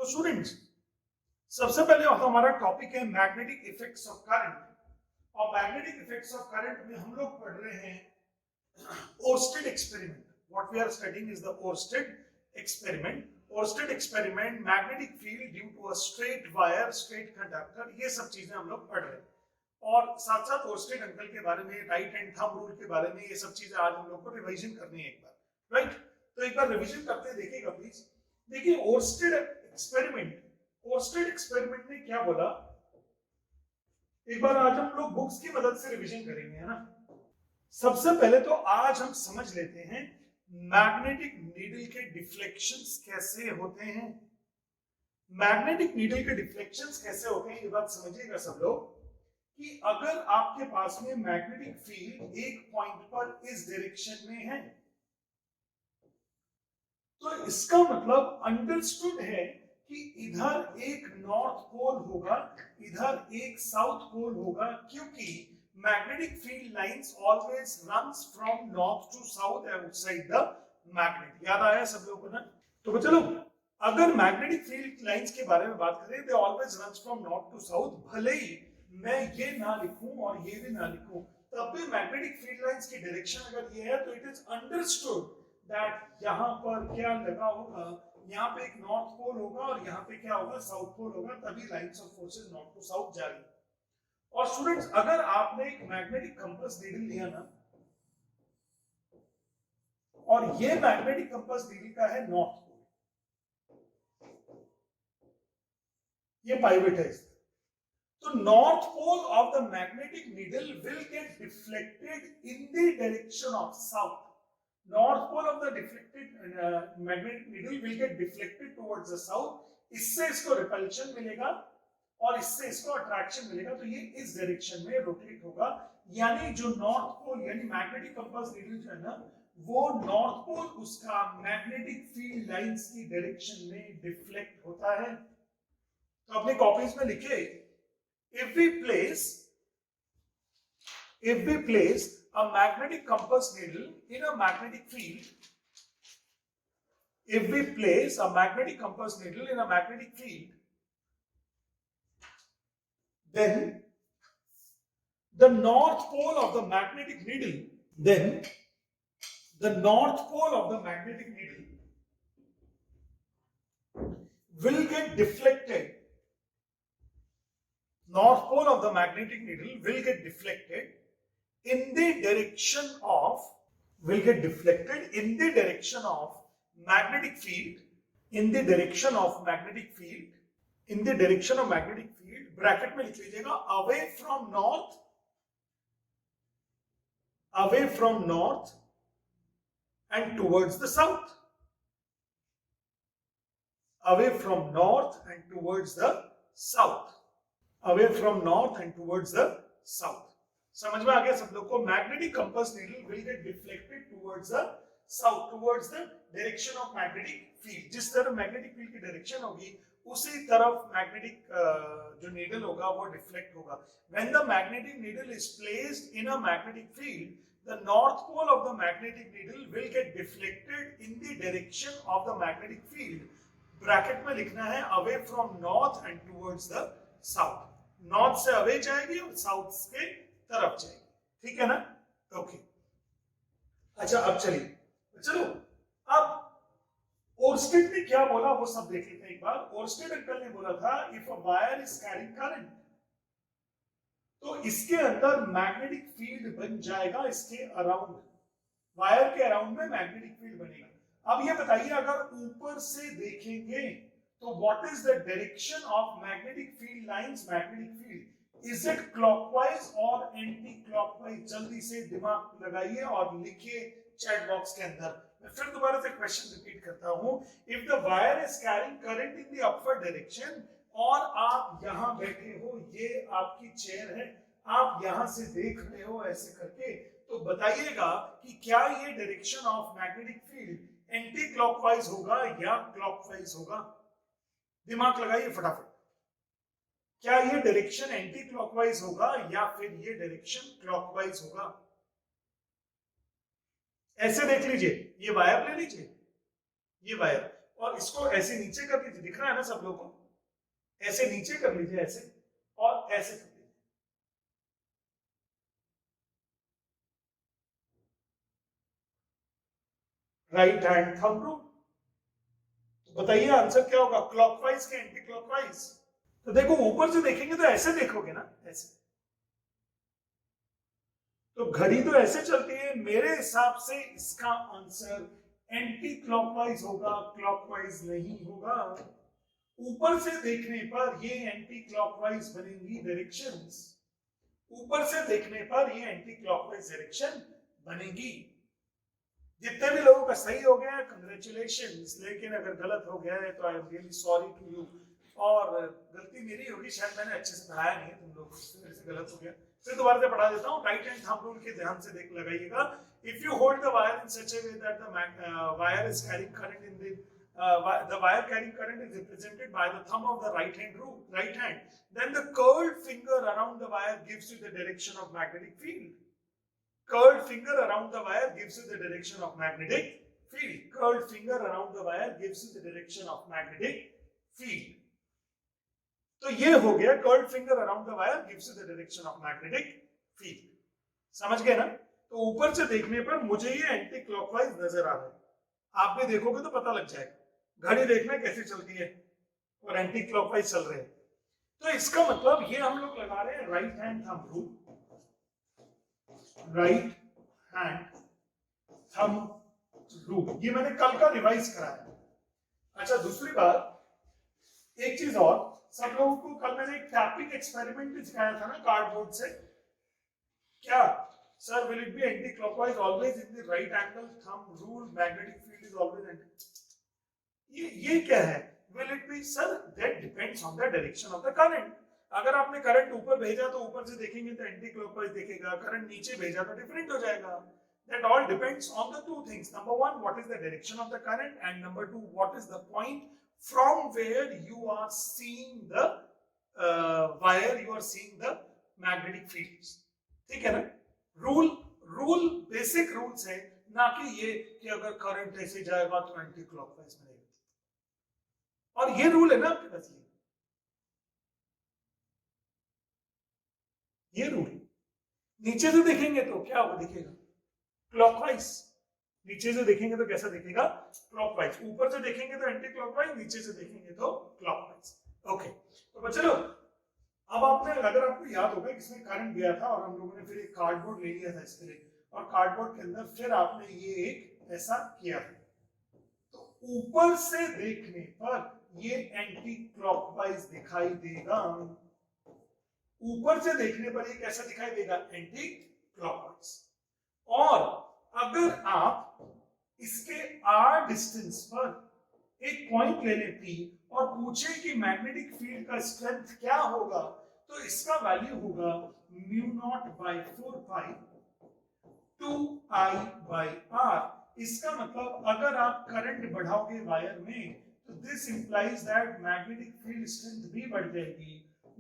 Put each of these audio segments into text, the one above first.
Students, सबसे पहले हमारा टॉपिक है मैग्नेटिक इफेक्ट्स ऑफ करंट। और मैग्नेटिक इफेक्ट्स ऑफ करंट में हम लोग पढ़ रहे हैं Oersted experiment. What we are studying is the Oersted experiment. Oersted experiment, magnetic field due to a straight wire, straight conductor, ये सब चीजें हम लोग पढ़ रहे हैं। और साथ साथ ओर्स्टेड अंकल के बारे में, राइट हैंड थंब रूल के बारे में, ये सब चीजें आज हम लोग को रिवीजन करनी है एक बार, राइट? तो एक बार रिवीजन करते देखिएगा प्लीज। देखिए ओर्स्टेड एक्सपेरिमेंट ने क्या बोला, एक बार आज हम लोग बुक्स की मदद से रिवीजन करेंगे, है ना। सबसे पहले तो आज हम समझ लेते हैं मैग्नेटिक नीडल के डिफ्लेक्शंस कैसे होते हैं। मैग्नेटिक नीडल के डिफ्लेक्शंस कैसे होते हैं, ये बात समझिएगा सब लोग, कि अगर आपके पास में मैग्नेटिक फील्ड एक पॉइंट पर इस डायरेक्शन में है, तो इसका मतलब अंडरस्टूड है कि इधर एक नॉर्थ पोल होगा, इधर एक साउथ पोल होगा, क्योंकि magnetic field lines always runs from north to south outside the magnet. याद आया सब लोगों को ना? तो चलो, अगर मैग्नेटिक फील्ड लाइंस के बारे में बात करें, they always runs from north to south. भले ही मैं ये ना लिखूं और ये भी ना लिखूं, तब भी मैग्नेटिक फील्ड लाइंस की डायरेक्शन अगर ये है, तो इट इज अंडरस्टूड दैट यहां पर क्या लगा होगा, यहाँ पे एक नॉर्थ पोल होगा और यहाँ पे क्या होगा, साउथ पोल होगा, तभी lines of forces north to south जारी। और स्टूडेंट्स, अगर आपने एक मैग्नेटिक कंपास नीडल लिया ना, और ये मैग्नेटिक कंपास नीडल का है नॉर्थ पोल, ये पाइवट है, तो north pole of the magnetic needle will get deflected in the direction of south. North pole of the deflected magnetic needle will get deflected towards the south. इससे इसको repulsion मिलेगा और इससे इसको अट्रैक्शन मिलेगा, तो ये इस डायरेक्शन में रोटेट होगा। यानी जो नॉर्थ पोल यानी मैग्नेटिक कंपास नीडल जो है ना, वो नॉर्थ पोल उसका मैग्नेटिक फील्ड लाइंस की डायरेक्शन में डिफ्लेक्ट होता है। तो अपने कॉपीज में लिखे, if we place a magnetic compass needle in a magnetic field, if we place a magnetic compass needle in a magnetic field, then the north pole of the magnetic needle, then the north pole of the magnetic needle will get deflected. North pole of the magnetic needle will get deflected in the direction of, will get deflected in the direction of magnetic field, in the direction of magnetic field, in the direction of magnetic field, bracket में लिख लीजिएगा, away from north and towards the south, away from north and towards the south, away from north and towards the south। समझ में आ गया सब लोग को? Magnetic compass needle will get deflected towards the south, towards the direction of magnetic field. जिस तरफ magnetic field की direction होगी, उसी तरफ मैग्नेटिक जो नीडल होगा वो डिफ्लेक्ट होगा। When the magnetic needle is placed in a magnetic field, the north pole of the magnetic needle will get deflected in the direction of the magnetic field. Bracket में लिखना है away from north and towards the south. नॉर्थ से away जाएगी और south के तरफ जाएगी, ठीक है ना? ओके, अच्छा अब चलो अब ओर्स्टेड ने क्या बोला वो सब देख लेते हैं एक बार। ओर्स्टेड अंकल ने बोला था, if a wire is carrying current, तो इसके अंदर मैग्नेटिक फील्ड बन जाएगा, इसके अराउंड, वायर के अराउंड में मैग्नेटिक फील्ड बनेगा। अब ये बताइए, अगर ऊपर से देखेंगे तो what is the direction of magnetic field lines, magnetic field, is it clockwise और एंटी क्लॉकवाइज? जल्दी से दिमाग लगाइए और लिखिए चैट बॉक्स के अंदर। मैं फिर दोबारा से क्वेश्चन रिपीट करता हूं, if the wire is carrying current in the upward direction, और आप यहां बैठे हो, ये आपकी चेयर है, आप यहां से देख रहे हो ऐसे करके, तो बताइएगा कि क्या ये direction of magnetic field anti clockwise होगा या क्लॉकवाइज होगा? दिमाग लगाइए फटाफट। क्या ये डायरेक्शन एंटी क्लॉकवाइज होगा या फिर ये डायरेक्शन क्लॉकवाइज होगा? ऐसे देख लीजिए, ये वायर ले लीजिए, ये वायर, और इसको ऐसे नीचे कर लीजिए, दिख रहा है ना सब लोगों को, ऐसे नीचे कर लीजिए ऐसे, और ऐसे कर लीजिए। Right hand thumb rule. तो बताइए आंसर क्या होगा, क्लॉकवाइज के एंटी क्लॉकवाइज? तो देखो ऊपर से देखेंगे तो ऐसे देखोगे ना, ऐसे, तो घड़ी तो ऐसे चलती है, मेरे हिसाब से इसका आंसर एंटी क्लॉकवाइज होगा, क्लॉकवाइज नहीं होगा। ऊपर से देखने पर ये एंटी क्लॉकवाइज बनेंगी डायरेक्शंस, ऊपर से देखने पर ये एंटी क्लॉकवाइज डायरेक्शन बनेगी। जितने भी लोगों का सही हो गया है कंग्रेचुलेशंस, लेकिन अगर गलत हो गया है तो I am really sorry to you, और गलती मेरी होगी, शायद मैंने अच्छे से पढ़ाया नहीं तुम लोग, मेरे से गलत हो गया। फिर दोबारा से पढ़ा देता हूँ, राइट हैंड थंब रूल के ध्यान से देख लगाइएगा। If you hold the wire in such A way that the wire is carrying current in the wire carrying current is represented by the thumb of the right hand, then the curled finger around the wire gives you the direction of magnetic field. Curled finger around the wire gives you the direction of magnetic field. Curled finger around the wire gives you the direction of magnetic field. तो ये हो गया curled finger around the wire gives you the direction of magnetic field. समझ गए ना? तो ऊपर से देखने पर मुझे ये एंटी क्लॉकवाइज नजर आ रहा है, आप भी देखोगे तो पता लग जाएगा। घड़ी देखना कैसे चलती है और एंटी क्लॉकवाइज चल रहे हैं, तो इसका मतलब ये हम लोग लगा रहे हैं right hand thumb rule, right hand thumb rule, ये मैंने कल का रिवाइज कराया। अच्छा दूसरी बात, एक चीज और, सब लोगों को कल मैंने एक टैपिंग एक्सपेरिमेंट भी दिखाया था ना कार्डबोर्ड से, क्या sir will it be anti clockwise always in the right angle thumb rule, magnetic field is always anti, ये क्या है? Will it be, sir that depends on the direction of the current. अगर आपने current ऊपर भेजा तो ऊपर से देखेंगे तो एंटी क्लॉकवाइज दिखेगा, करंट नीचे भेजा तो डिफरेंट हो जाएगा। That all depends on the two things. Number one, what is the direction of the current, and number two, what is the point from where you are seeing the wire, you are seeing the magnetic fields. ठीक है ना? Rule basic rules है, ना कि ये कि अगर current ऐसे जाएगा तो एंटी क्लॉकवाइज बनेगा, और ये रूल है ना आपके पास, ये रूल। नीचे से देखेंगे तो क्या वो दिखेगा? क्लॉकवाइज। नीचे से देखेंगे तो कैसा दिखेगा? क्लॉकवाइज। ऊपर से देखेंगे तो एंटी क्लॉकवाइज, नीचे से देखेंगे तो क्लॉकवाइज। ओके, तो बच्चों अब आपने, अगर आपको याद होगा इसमें करंट गया था और हम लोगों ने फिर एक कार्डबोर्ड ले लिया था इस तरह, और कार्डबोर्ड के अंदर फिर आपने ये एक ऐसा किया था, तो ऊपर से देखने पर ये एंटी क्लॉकवाइज दिखाई देगा, ऊपर से देखने पर ये कैसा दिखाई देगा? Anti clockwise. और अगर आप इसके r डिस्टेंस पर एक पॉइंट ले लें P और पूछे कि मैग्नेटिक फील्ड का स्ट्रेंथ क्या होगा, तो इसका वैल्यू होगा mu naught by 4 pi 2I by r। इसका मतलब अगर आप करंट बढ़ाओगे वायर में तो this implies that magnetic field strength भी बढ़ जाएगी,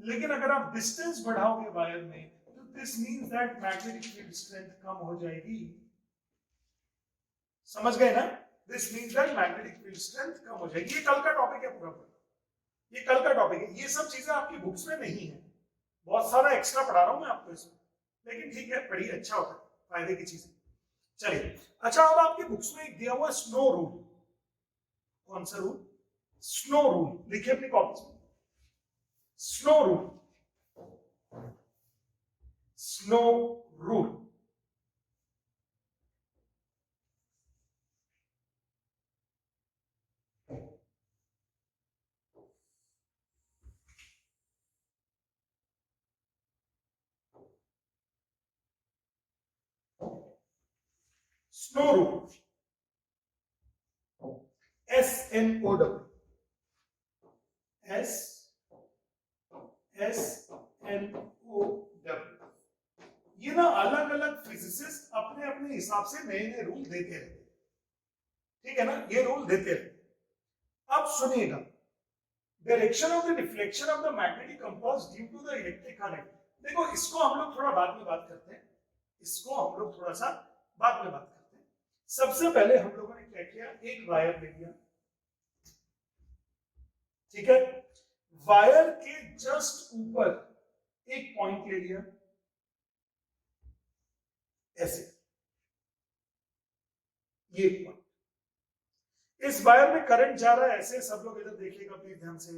लेकिन अगर आप डिस्टेंस बढ़ाओगे वायर में तो this means that magnetic field strength कम हो जाएगी। समझ गए ना? This means that magnetic field strength कम हो जाएगी। ये कल का टॉपिक है पूरा, ये कल का टॉपिक है, ये सब चीजें आपकी बुक्स में नहीं है, बहुत सारा एक्स्ट्रा पढ़ा रहा हूं मैं आपको इसमें, लेकिन ठीक है पढ़िए, अच्छा होता है, फायदे की चीजें। चलिए, अच्छा अब आपकी बुक्स में एक दिया हुआ स्नो रूल। कौन सा रूल? Snow rule. लिखिए अपनी कॉपी में, snow rule, snow rule. Snow rule, SNOW, SNOW। ये ना अलग अलग फिजिसिस्ट अपने अपने हिसाब से नए नए रूल देते रहते, ठीक है ना? ये रूल देते रहते। अब सुनिएगा, direction of the deflection of the magnetic compass due to the electric current. देखो इसको हम लोग थोड़ा बाद में बात करते हैं, इसको हम लोग थोड़ा सा बाद में बात करते हैं। सबसे पहले हम लोगों ने क्या किया, एक वायर ले लिया, ठीक है, वायर के जस्ट ऊपर एक पॉइंट ले लिया ऐसे, ये एक पॉइंट, इस वायर में करंट जा रहा है ऐसे, सब लोग इधर देखिएगा प्लीज ध्यान से,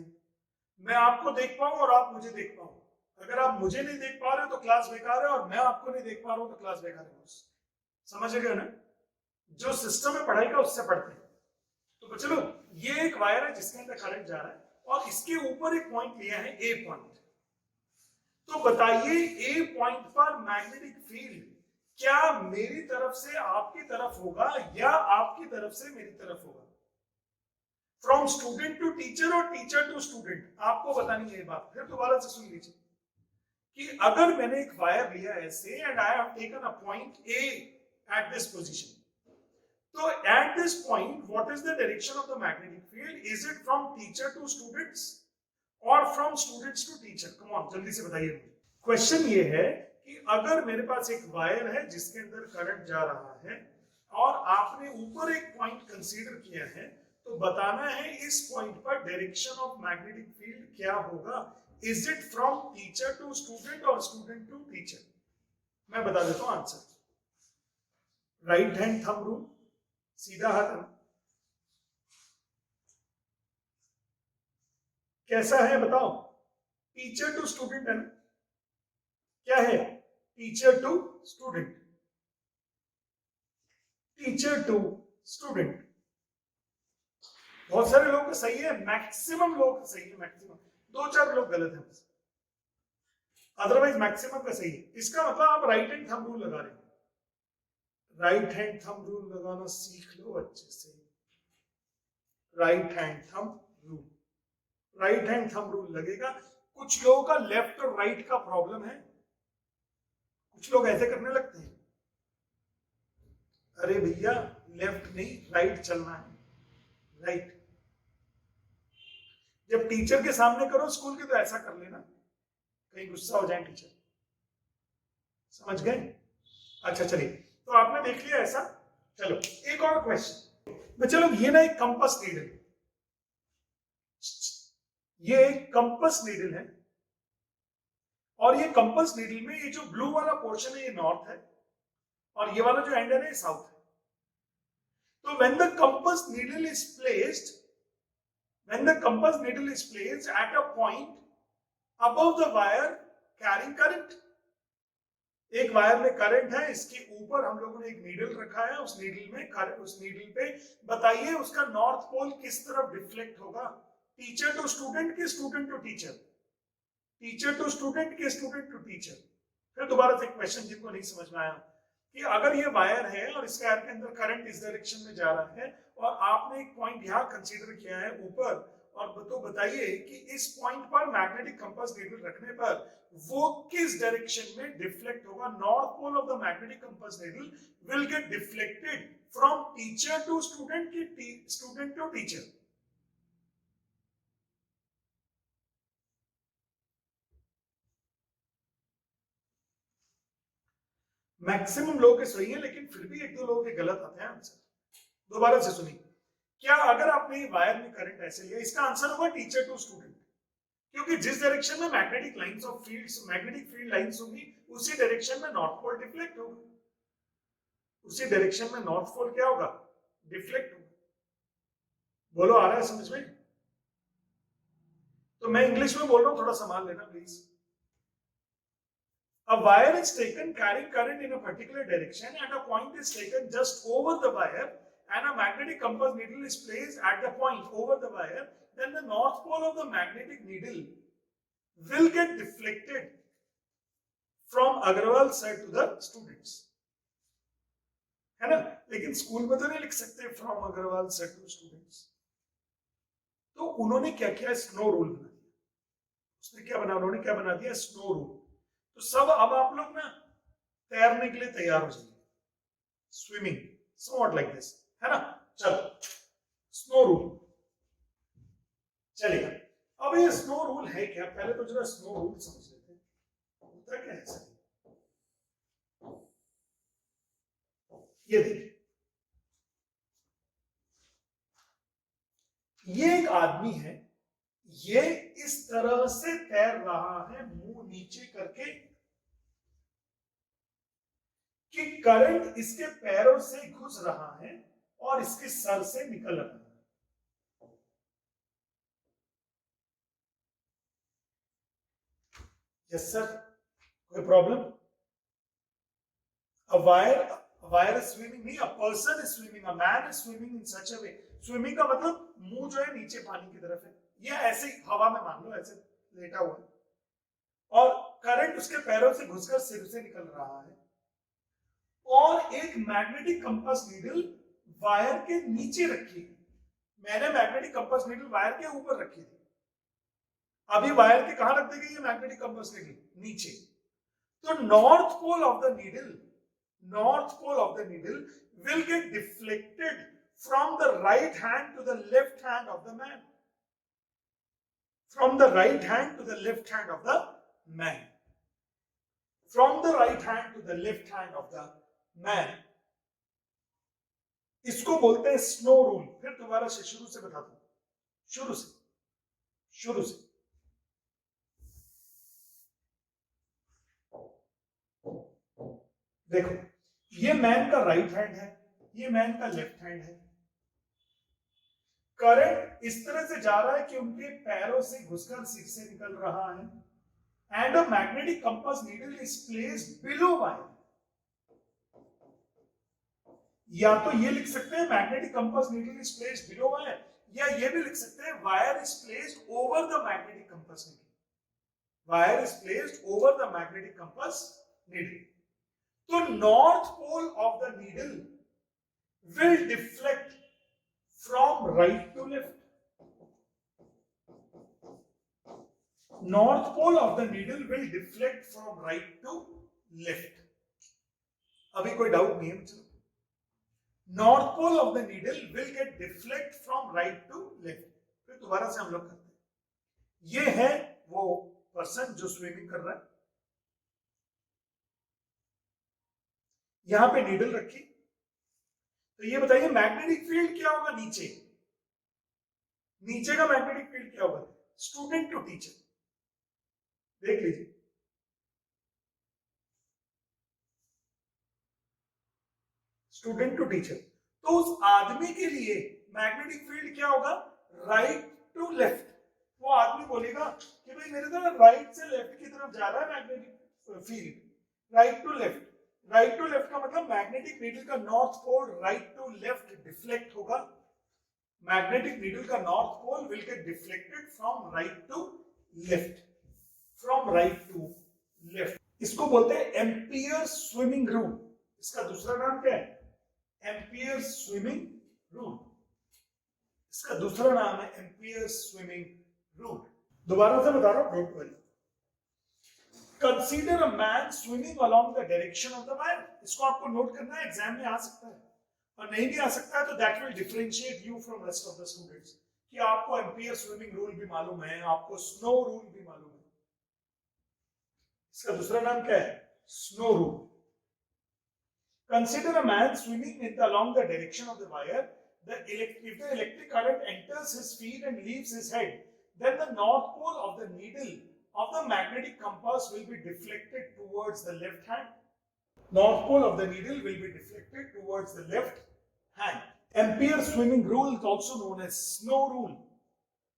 मैं आपको देख पाऊं और आप मुझे देख पाऊं। अगर आप मुझे नहीं देख पा रहे हो तो क्लास बेकार है, और मैं आपको नहीं देख पा रहा हूं तो क्लास बेकार है। समझ गए ना, जो सिस्टम है पढ़ाई का उससे पढ़ते हैं। तो चलो, ये एक वायर है जिसके अंदर करंट जा रहा है और इसके ऊपर एक पॉइंट लिया है ए पॉइंट। तो बताइए ए पॉइंट पर मैग्नेटिक फील्ड क्या मेरी तरफ से आपकी तरफ होगा या आपकी तरफ से मेरी तरफ होगा? फ्रॉम स्टूडेंट टू टीचर और टीचर टू स्टूडेंट, आपको बतानी है ये बात। फिर दोबारा से सुन लीजिए कि अगर मैंने एक वायर लिया ऐसे and I have taken a point A at this position, so at this point what is the direction of the magnetic field? Is it from teacher to students or from students to teacher? Come on, जल्दी से बताइए। Question ये है कि अगर मेरे पास एक wire है जिसके अंदर करंट जा रहा है और आपने ऊपर एक पॉइंट कंसीडर किया है, तो बताना है इस पॉइंट पर डायरेक्शन ऑफ मैग्नेटिक फील्ड क्या होगा। Is it from teacher to student और स्टूडेंट टू टीचर? मैं बता देता हूं answer, right hand thumb rule, सीधा हाथ है। कैसा है बताओ? टीचर टू स्टूडेंट है ना, क्या है? Teacher to student, teacher to student. बहुत सारे लोग सही है, मैक्सिमम लोग सही है, मैक्सिमम, दो चार लोग गलत हैं, अदरवाइज मैक्सिमम का सही है। इसका मतलब आप राइट हैंड थंब रूल लगा रहे हैं। राइट हैंड थंब रूल लगाना सीख लो अच्छे से। Right hand thumb rule, right hand thumb rule लगेगा। कुछ लोगों का लेफ्ट और राइट का प्रॉब्लम है, कुछ लोग ऐसे करने लगते हैं, अरे भैया लेफ्ट नहीं राइट चलना है, राइट। जब टीचर के सामने करो स्कूल के तो ऐसा कर लेना, कहीं गुस्सा हो जाए टीचर, समझ गए? अच्छा चलिए, तो आपने देख लिया ऐसा। चलो एक और क्वेश्चन, चलो ये ना एक कंपास नीडल, ये एक कंपास नीडल है और ये कंपास नीडल में ये जो ब्लू वाला पोर्शन है ये नॉर्थ है और ये वाला जो एंड है ना ये साउथ है। तो when the compass needle is placed, when the compass needle is placed at a point above the wire carrying current, एक वायर में करंट है, इसके ऊपर हम लोगों ने एक नीडल रखा है, उस नीडल में उस नीडल पे बताइए उसका नॉर्थ पोल किस तरफ डिफ्लेक्ट होगा? टीचर टू स्टूडेंट के student to teacher, teacher to student के स्टूडेंट टू टीचर। फिर दोबारा से क्वेश्चन जिनको नहीं समझ में आया कि अगर ये वायर है और इस वायर के अंदर करंट इस डायरेक्शन में जा रहा है और आपने एक पॉइंट यहां कंसीडर किया है ऊपर, और तो बताइए कि इस पॉइंट पर मैग्नेटिक कंपास नीडल रखने पर वो किस डायरेक्शन में डिफ्लेक्ट होगा? North pole of the magnetic compass needle will get deflected from teacher to student की स्टूडेंट टू टीचर। मैक्सिमम लोग के सही है, लेकिन फिर भी एक दो लोगों के गलत आते हैं आंसर। दोबारा से सुनिए, क्या अगर आपने वायर में करंट ऐसे लिया, इसका आंसर होगा टीचर टू स्टूडेंट, क्योंकि जिस डायरेक्शन में magnetic lines of fields, magnetic field lines होंगी उसी डायरेक्शन में नॉर्थ पोल डिफ्लेक्ट होगा, उसी डायरेक्शन में नॉर्थ पोल क्या होगा? डिफ्लेक्ट होगा। बोलो आ रहा है समझ में? तो मैं इंग्लिश में बोल रहा हूं, थोड़ा संभाल लेना please. A wire is taken carrying current in a particular direction and a point is taken just over the wire and a magnetic compass needle is placed at the point over the wire, then the north pole of the magnetic needle will get deflected from Agarwal side to the students, है ना? लेकिन school में तो नहीं लिख सकते from Agarwal side to students। तो उन्होंने क्या किया? स्नो रूल बना दिया। उसने क्या बना, उन्होंने क्या बना दिया? Snow rule. तो सब अब आप लोग ना तैरने के लिए तैयार हो जाइए, स्विमिंग समवॉट लाइक दिस, है ना? चलो स्नो रूल चलेगा। अब ये स्नो रूल है क्या? पहले तो जरा स्नो रूल समझ लेते हैं, होता क्या है सर। ये देखिए, ये एक आदमी है, ये इस तरह से तैर रहा है मुंह नीचे करके कि करंट इसके पैरों से घुस रहा है और इसके सर से निकल रहा है। यस सर, कोई problem? A wire is swimming नहीं, a person is swimming, a man is swimming in such a way. Swimming का मतलब मुंह जो है नीचे पानी की तरफ है, या ऐसे ही हवा में मान लो ऐसे लेटा हुआ है, और करंट उसके पैरों से घुसकर सिर से निकल रहा है, और एक मैग्नेटिक कंपास नीडल वायर के नीचे रखी है। मैंने मैग्नेटिक कंपास नीडल वायर के ऊपर रखी थी, अभी वायर के कहां रख दी गई है मैग्नेटिक कंपास नीडल? नीचे। तो north pole of the needle will get deflected from the right hand to the left hand of the man. From the right hand to the left hand of the man. From the right hand to the left hand of the man. इसको बोलते हैं snow rule. फिर दोबारा से शुरू से बताता हूं, शुरू से देखो, ये मैन का राइट हैंड है, ये मैन का लेफ्ट हैंड है। करंट इस तरह से जा रहा है कि उनके पैरों से घुसकर सिर से निकल रहा है, and a magnetic compass needle is placed below wire. या तो ये लिख सकते हैं magnetic compass needle is placed below wire, या ये भी लिख सकते हैं wire is placed over the magnetic compass needle. Wire is placed over the magnetic compass needle. तो north pole of the needle will deflect from right to left. North pole of the needle will deflect from right to left. अभी कोई doubt नहीं है मुझे? North pole of the needle will get deflect from right to left. फिर दोबारा से हम लोग करते हैं। ये है वो पर्सन जो स्विमिंग कर रहा है, यहां पे नीडल रखी, तो ये बताइए मैग्नेटिक फील्ड क्या होगा? नीचे का मैग्नेटिक फील्ड क्या होगा? स्टूडेंट टू टीचर, देख लीजिए। स्टूडेंट टू टीचर, तो उस आदमी के लिए मैग्नेटिक फील्ड क्या होगा? Right to left. वो आदमी बोलेगा कि भाई मेरे तरफ राइट से लेफ्ट की तरफ जा रहा है magnetic field, right to left. Right to left का मतलब मैग्नेटिक नीडल का north pole right to left deflect होगा। मैग्नेटिक नीडल का north pole will get deflected from right to left, from right to left. इसको बोलते हैं ampere swimming rule. इसका दूसरा नाम क्या है? Ampere swimming rule. इसका दूसरा नाम है एम्पियर स्विमिंग रूल। दोबारा से बता रहा हूं, don't worry. Consider a man swimming along the direction of the wire. इसको आपको नोट करना है, एग्जाम में आ सकता है और नहीं भी आ सकता है, तो that will differentiate you from rest of the students कि आपको एम्पियर स्विमिंग रूल भी मालूम है, आपको स्नो रूल भी मालूम है। इसका दूसरा नाम क्या है? Snow rule. Consider a man swimming along the direction of the wire. If the electric current enters his feet and leaves his head, then the north pole of the needle of the magnetic compass will be deflected towards the left hand. North pole of the needle will be deflected towards the left hand. Ampere swimming rule is also known as snow rule.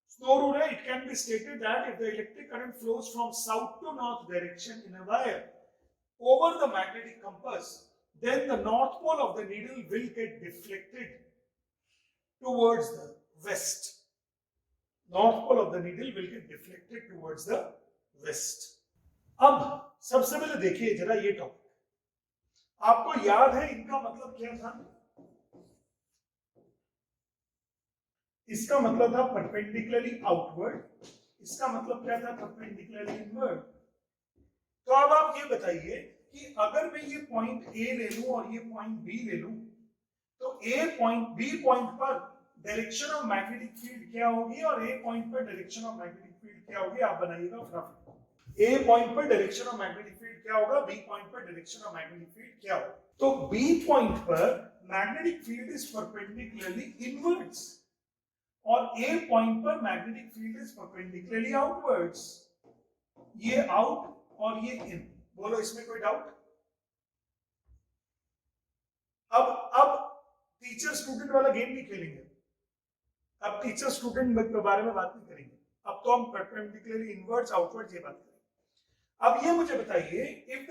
Snow rule, it can be stated that if the electric current flows from south to north direction in a wire over the magnetic compass, then the north pole of the needle will get deflected towards the west. North pole of the needle will get deflected towards the west. अब सबसे पहले देखिए जरा ये topic, आपको याद है इनका मतलब क्या था? इसका मतलब था परपेंडिकुलरली आउटवर्ड, इसका मतलब क्या था? Perpendicularly inward. तो अब आप ये बताइए कि अगर मैं ये पॉइंट ए ले लूं और ये पॉइंट बी ले लूं, तो ए पॉइंट बी पॉइंट पर डायरेक्शन ऑफ मैग्नेटिक फील्ड क्या होगी और ए पॉइंट पर डायरेक्शन ऑफ मैग्नेटिक फील्ड क्या होगी? आप बनाइएगा फटाफट। ए पॉइंट पर डायरेक्शन ऑफ मैग्नेटिक फील्ड क्या होगा? बी पॉइंट पर डायरेक्शन ऑफ मैग्नेटिक फील्ड क्या होगा? तो बी पॉइंट पर magnetic field is perpendicularly inwards, और ए पॉइंट पर magnetic field is perpendicularly outwards, ये आउट और ये इन। बोलो इसमें कोई डाउट? अब टीचर स्टूडेंट वाला गेम नहीं खेलेंगे, अब टीचर स्टूडेंट के बारे में बात नहीं करेंगे, अब तो हम परपेंडिकुलरली इनवर्ड्स आउटवर्ड्स ये बात करेंगे। अब ये मुझे बताइए, if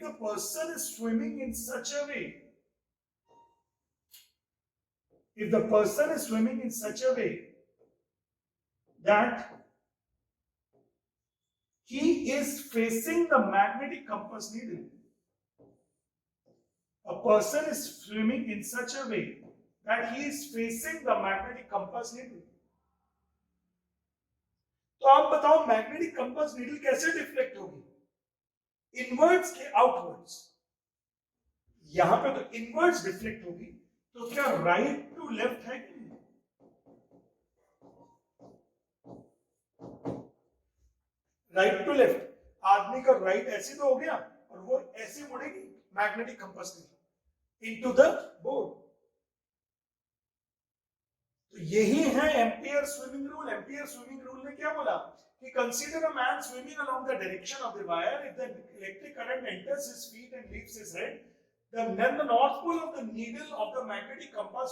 the person is swimming in such a way, if the person is swimming in such a way that he is facing the magnetic compass needle, a person is swimming in such a way that he is facing the magnetic compass needle, तो आप बताओ magnetic compass needle कैसे deflect होगी? Inwards के outwards. यहां पे तो inwards deflect होगी, तो क्या राइट टू लेफ्ट है कि नहीं? राइट टू लेफ्ट, आदमी का राइट ऐसे तो हो गया और वो ऐसे मुड़ेगी magnetic compass needle into the board. तो यही है ampere swimming rule. Ampere swimming rule ने क्या बोला कि consider a man swimming along the direction of the wire, if the electric current enters his feet and leaves his head, then the north pole of the needle of the magnetic compass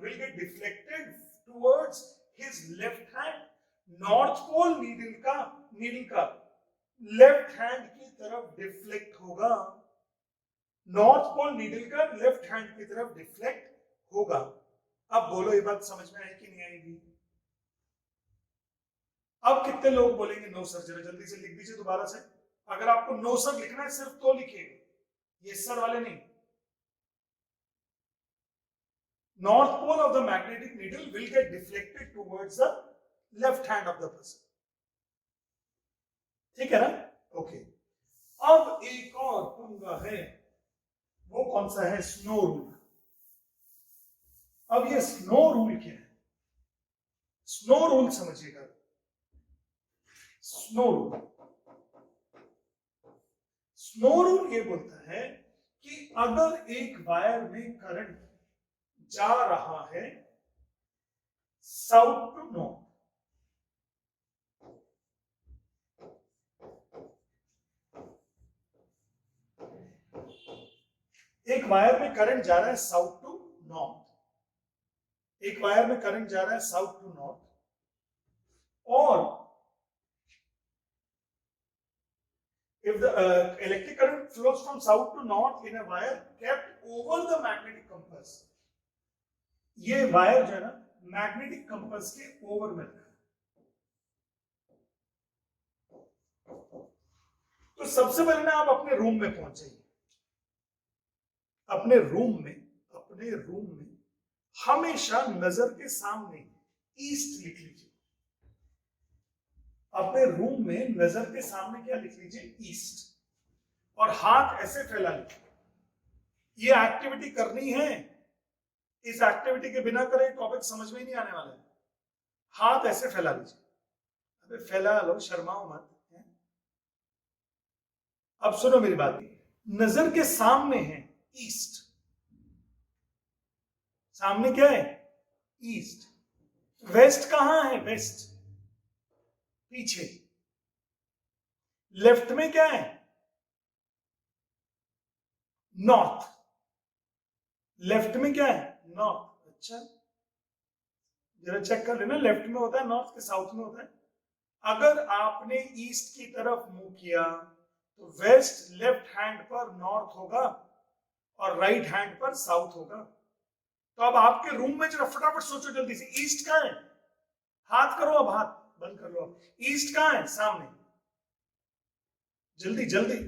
will get deflected towards his left hand. North pole needle का left hand की तरफ deflect होगा, north pole needle का left hand की तरफ deflect होगा। अब बोलो ये बात समझ में आई कि नहीं आएगी? अब कितने लोग बोलेंगे नो सर? जरा जल्दी से लिख दीजिए दोबारा से। अगर आपको नो सर लिखना है सिर्फ तो लिखिएगा, ये सर वाले नहीं। North pole of the magnetic needle will get deflected towards the left hand of the person. ठीक है ना? ओके। अब एक और पंगा है, वो कौन सा है? Snow rule. अब ये स्नो रूल क्या है? स्नो रूल समझिएगा। स्नो रूल ये बोलता है कि अगर एक वायर में करंट जा रहा है साउथ टू नॉर्थ, एक वायर में करंट जा रहा है साउथ टू नॉर्थ, एक वायर में करंट जा रहा है साउथ टू नॉर्थ, और if the electric current flows from south to north in a wire kept over the magnetic compass, ये वायर जो है ना मैग्नेटिक कंपास के ओवर में है। तो सबसे पहले ना आप अपने रूम में पहुंच जाइए, अपने रूम में हमेशा नजर के सामने ईस्ट लिख लीजिए। अपने रूम में नजर के सामने क्या लिख लीजिए? ईस्ट। और हाथ ऐसे फैला लीजिए। ये एक्टिविटी करनी है, इस एक्टिविटी के बिना करें टॉपिक समझ में ही नहीं आने वाला है। हाथ ऐसे फैला लीजिए। अबे फैला लो, शर्माओ मत। अब सुनो मेरी बात, नजर के सामने है ईस्ट, सामने क्या है? ईस्ट। वेस्ट कहां है? वेस्ट पीछे। लेफ्ट में क्या है? नॉर्थ। लेफ्ट में क्या है? नॉर्थ। अच्छा, जरा चेक कर लेना, लेफ्ट में होता है नॉर्थ के साउथ में होता है। अगर आपने ईस्ट की तरफ मुंह किया तो वेस्ट लेफ्ट हैंड पर नॉर्थ होगा और राइट हैंड पर साउथ होगा। तो अब आपके रूम में जरा फटाफट सोचो जल्दी से, ईस्ट कहां है? हाथ करो, अब हाथ बंद कर लो। ईस्ट कहां है? सामने। जल्दी जल्दी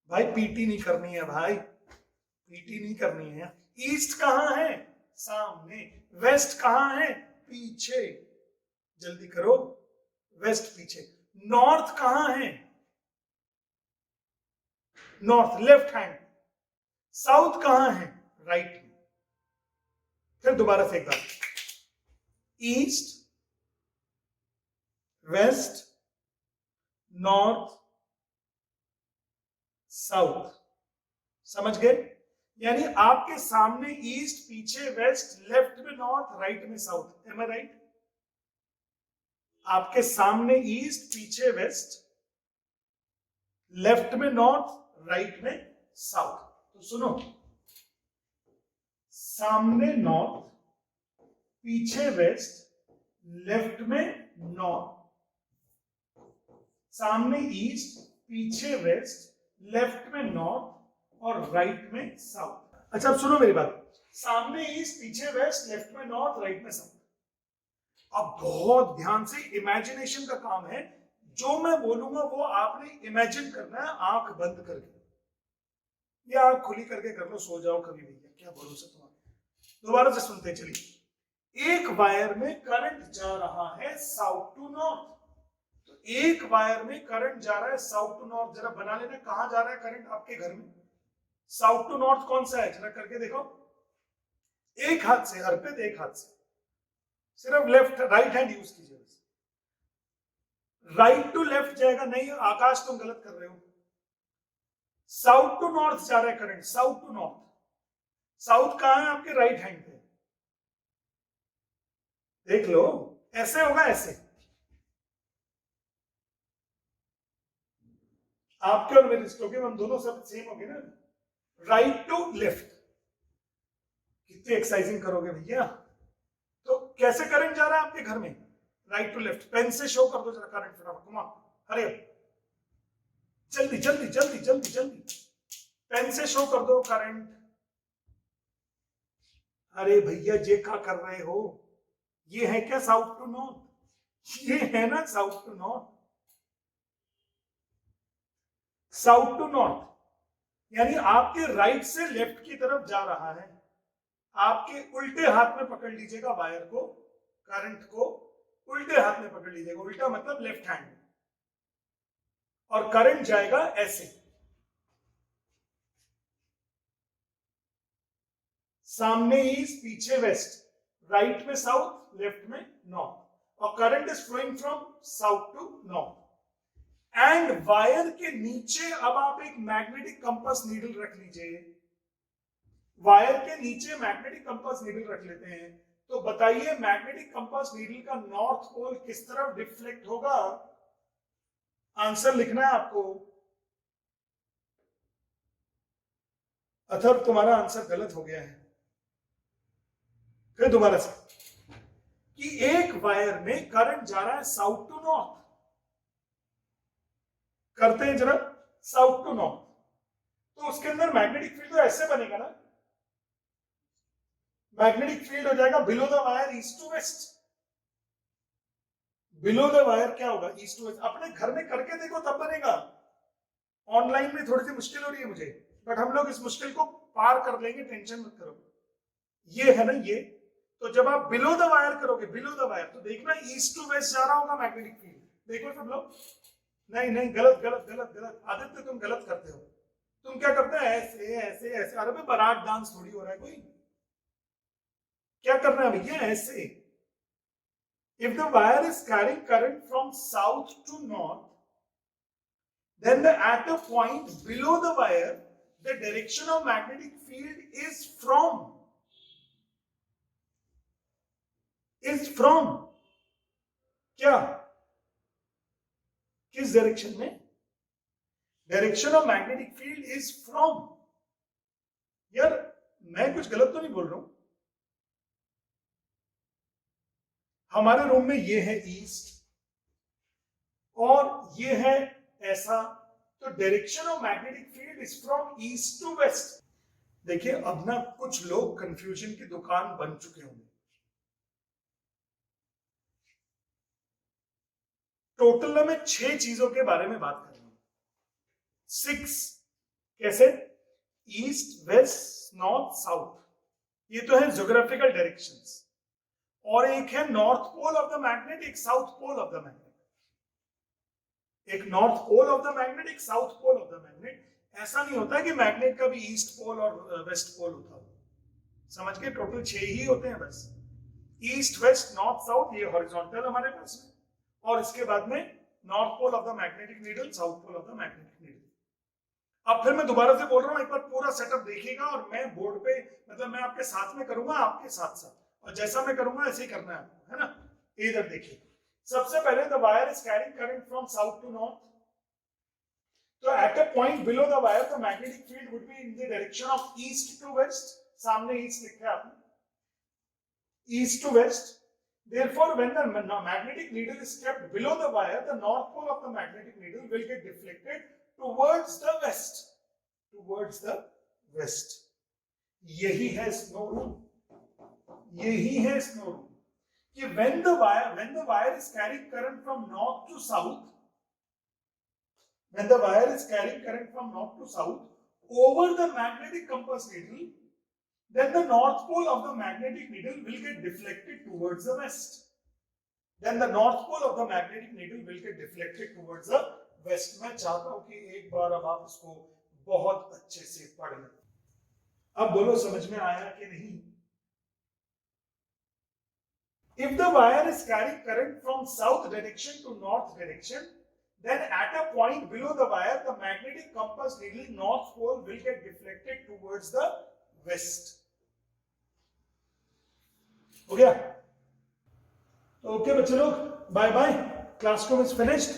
भाई, पीटी नहीं करनी है भाई, पीटी नहीं करनी है। ईस्ट कहां है? सामने। वेस्ट कहां है? पीछे। जल्दी करो, वेस्ट पीछे। नॉर्थ कहां है? North left hand. साउथ कहां है? राइट। फिर दोबारा से एक बार, ईस्ट, वेस्ट, नॉर्थ, साउथ। समझ गए? यानी आपके सामने ईस्ट, पीछे वेस्ट, लेफ्ट में नॉर्थ, राइट में साउथ। एम आई राइट? आपके सामने ईस्ट, पीछे वेस्ट, लेफ्ट में नॉर्थ, राइट में साउथ। तो सुनो, सामने नॉर्थ, पीछे वेस्ट, लेफ्ट में नॉर्थ, सामने ईस्ट, पीछे वेस्ट, लेफ्ट में नॉर्थ और राइट में साउथ। अच्छा अब सुनो मेरी बात, सामने ईस्ट, पीछे वेस्ट, लेफ्ट में नॉर्थ, राइट में साउथ। अब बहुत ध्यान से इमेजिनेशन का काम है, जो मैं बोलूंगा वो आपने इमेजिन करना है आंख बंद करके या आंख खुली करके कर लो, सो जाओ कभी भी, क्या भरोसा तुम्हारा। दोबारा से सुनते चलिए। एक वायर में करंट जा रहा है साउथ टू नॉर्थ, तो एक वायर में करंट जा रहा है साउथ टू नॉर्थ। जरा बना लेना, कहां जा रहा है करंट आपके घर में? साउथ टू नॉर्थ कौन सा है, जरा करके देखो। एक हाथ से, अर्पित एक हाथ से, सिर्फ लेफ्ट राइट हैंड यूज कीजिए। राइट टू लेफ्ट जाएगा नहीं, आकाश तुम गलत कर रहे हो। साउथ टू नॉर्थ जा रहा है current, south to north. South कहां है आपके? राइट हैंड पे। देख लो, ऐसे होगा, ऐसे। आपके और मेरे, क्योंकि हम दोनों सब सेम हो गए ना। राइट टू लेफ्ट, कितनी एक्सरसाइजिंग करोगे भैया। तो कैसे करंट जा रहा है आपके घर में? Right to left. पेन से शो कर दो जरा करंट, फटाफट, कम ऑन, हरे जल्दी जल्दी जल्दी जल्दी जल्दी, पेन से शो कर दो करंट। अरे भैया ये क्या कर रहे हो? ये है क्या साउथ टू नॉर्थ? ये है ना south to north. South to north यानी आपके राइट से लेफ्ट की तरफ जा रहा है। आपके उल्टे हाथ में पकड़ लीजिएगा वायर को, करंट को उल्टे हाथ में पकड़ लीजिएगा। उल्टा मतलब लेफ्ट हैंड, और करंट जाएगा ऐसे। सामने ईस्ट, पीछे वेस्ट, राइट में साउथ, लेफ्ट में नॉर्थ, और current is flowing from south to north. And wire के नीचे अब आप एक मैग्नेटिक कंपास नीडल रख लीजिए। वायर के नीचे मैग्नेटिक कंपास नीडल रख लेते हैं। तो बताइए मैग्नेटिक कंपास नीडल का नॉर्थ पोल किस तरफ डिफ्लेक्ट होगा? आंसर लिखना है आपको। अथर्व तुम्हारा आंसर गलत हो गया है। फिर दोबारा से, कि एक वायर में करंट जा रहा है साउथ टू नॉर्थ। करते हैं जरा, साउथ टू नॉर्थ, तो उसके अंदर मैग्नेटिक फील्ड तो ऐसे बनेगा ना। मैग्नेटिक फील्ड हो जाएगा below the wire east to west. Below the wire क्या होगा? East to west. अपने घर में करके देखो तब बनेगा। ऑनलाइन में थोड़ी सी मुश्किल हो रही है मुझे, बट हम लोग इस मुश्किल को पार कर लेंगे, टेंशन मत करो। ये है ना ये, तो जब आप बिलो द वायर करोगे, बिलो द वायर, तो देखना ईस्ट टू वेस्ट जा रहा होगा मैग्नेटिक फील्ड। देखो सब लोग, नहीं नहीं, गलत गलत गलत गलत। आदित्य तुम गलत करते हो। तुम क्या करते हैं? ऐसे ऐसे ऐसे। अरे भाई बारात डांस थोड़ी हो रहा है कोई। क्या करना है भैया? ऐसे। If the wire is carrying current from south to north, then at a point below the wire the direction of magnetic field is from क्या? किस डायरेक्शन में? Direction of magnetic field is from. यार मैं कुछ गलत तो नहीं बोल रहा हूं? हमारे रूम में ये है ईस्ट और ये है ऐसा, तो direction of magnetic field is from east to west. देखिए अब ना कुछ लोग कंफ्यूजन की दुकान बन चुके होंगे। टोटल ना मैं 6 चीजों के बारे में बात कर रहा हूं। 6 कैसे? ईस्ट, वेस्ट, नॉर्थ, साउथ, ये तो है ज्योग्राफिकल डायरेक्शंस। और एक है north pole of the magnet, एक south pole of the magnet. एक north pole of the magnet, एक south pole of the magnet. ऐसा नहीं होता कि मैग्नेट का भी ईस्ट पोल और वेस्ट पोल होता हो। समझ के, टोटल 6 ही होते हैं बस। ईस्ट, वेस्ट, नॉर्थ, साउथ, ये हॉरिजॉन्टल हमारे पास में, और इसके बाद में north pole of the magnetic needle, south pole of the magnetic needle. अब फिर मैं दोबारा से बोल रहा हूं, एक बार पूरा सेटअप देखिएगा और मैं बोर्ड पे मतलब मैं आपके साथ में करूंगा, आपके साथ साथ, और जैसा मैं करूंगा ऐसे ही करना है आपको, है ना। इधर देखिए, सबसे पहले the wire is carrying current from south to north. तो at a point below the wire the magnetic field would be in the direction of east to west. सामने ईस्ट लिखा है आपने, east to west. Therefore, when the magnetic needle is kept below the wire, the north pole of the magnetic needle will get deflected towards the west. Towards the west. यही है snow rule. यही है snow rule. कि when the wire is carrying current from north to south, when the wire is carrying current from north to south over the magnetic compass needle, then the north pole of the magnetic needle will get deflected towards the west. Then the north pole of the magnetic needle will get deflected towards the west. मैं चाहता हूं कि एक बार अब आप इसको बहुत अच्छे से पढ़ लें। अब बोलो समझ में आया कि नहीं? If the wire is carrying current from south direction to north direction, then at a point below the wire, the magnetic compass needle north pole will get deflected towards the west. हो गया? Okay बच्चे लोग, bye bye, classroom is finished.